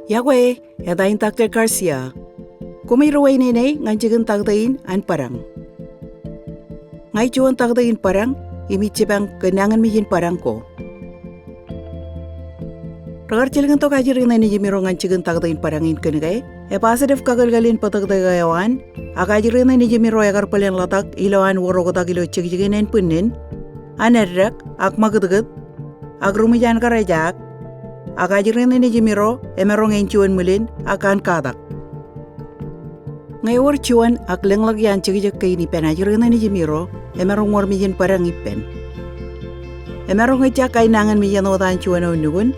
Yagwe, yadain Dr. Garcia. Kumiruay nene nganjigan tagdain an parang. Ngay juan tagdain parang, imichibang kenangan mihin parang ko. Ragar cilingan to kajirin nene jimiro nganjigan tagdain parangin kenegay, positive kagalgalin patagdagayawan, akajirin nene jimiro yagar palian latak ilawan worogotak ilo cigiginen punin, anerrak, akmagadagat, agrumijan karajak, akajirin nene jimiro emerong enchuan mulin akan kadak. Ngay war chuan ak lenglag yan cigijak kay ni penajirin nene jimiro emerong war mijen parang ipen. Emerong ijak kay nangan mijan odan chuan o nugun,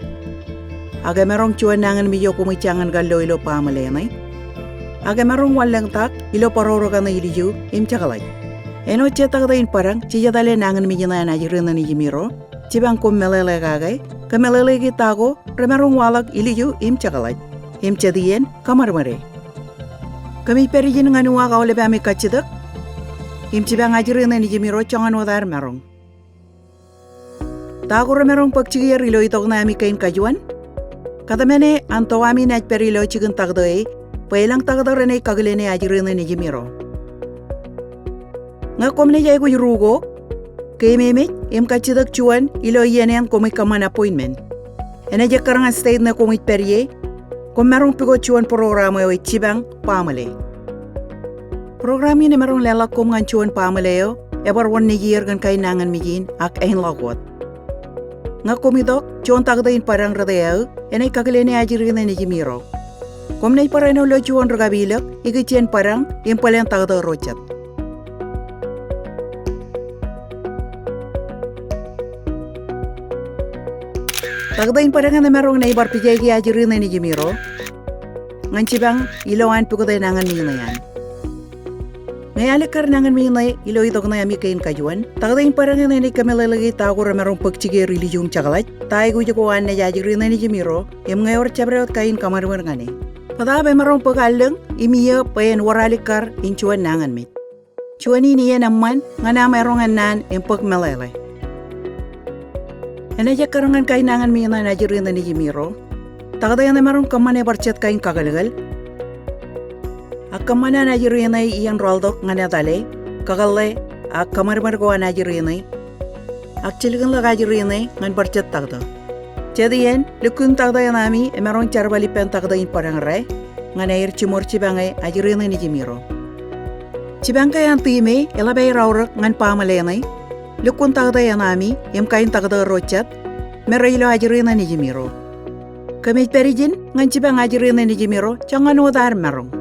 aga merong chuan nangan miyo kumichangan gallo ilo pamalenay. Aga merong walang tak ilo parorogan na iliju imchakalay. Eno chetagdain parang chijadale nangan miyo na najirin na ni Jimiro. Chibang kumelele gagay, kamelele gitago remerong walag iliju imchakalay. Imchadiyen kamarmare. Kami perijin nga nuwa kaule bami kachidak. Imchibang ajirin na ni Jimiro chongan wadar merong. Tago remerong pagchigir ilo itog na ami kain kajuan. Katamene antawami na perilo chigun tagdoy, pailang tagdorene kaglene ajirene ni Jimiro. Nga komne jay ko yurugo, kay meme im kachidak chuan ilo yenen komik kaman appointment. Ena jakarang state na komik perye, komerong pigo chuan programa yo chibang pamale. Programi ni merong lelak kom ngan chuan pamale yo, ebar wan ni year gan kay nangan mijin ak ein lagwat. Nga komidok, chuan tagdain parang radeo, enay kagalene ajirina ni Jimiro. Komnay parang ulo chuan ragabilak, ikitien parang, impalang tagda rochat. Tagdain parang na merong naibar pijay ajirina ni Jimiro. Ngan chibang, ilawan pikuday nangan mina yan. Ngayalik nangan mina ilo itok na yami kain kajuan. Tagdain parang na ni kamilalagi tago ramerong pagchige religiong chakalat. Tay gujakuan na jajirin na ni Jimiro, im ngayor chabreot kain kamarwer ngani. Padabe marong pagalang, imiya payan waralikar in chuan nangan mit. Chuan ini yan naman, nga na mayroong anan im pagmalele. Enajak karangan kain nangan mi na najirin na ni Jimiro. Tagdayan na marong kamane barchat kain kagalagal. Akamana najirin na iyan roldok nga nadale, kagale, ak kamarwer ko najirin na. Akchiligan lagajirin ngan barchat tagda. Jadi lukun tagda yan nami emerong charbali pen tagda in parang ray ngan air chimor chibangay ajirin ni Jimiro. Chibangay ang time elabay raurak ngan pamalenay. Lukun tagda yan nami kain tagda rochat meraylo ajirin ni Jimiro. Kami perijin ngan chibang ajirin ni Jimiro changan wadar merong.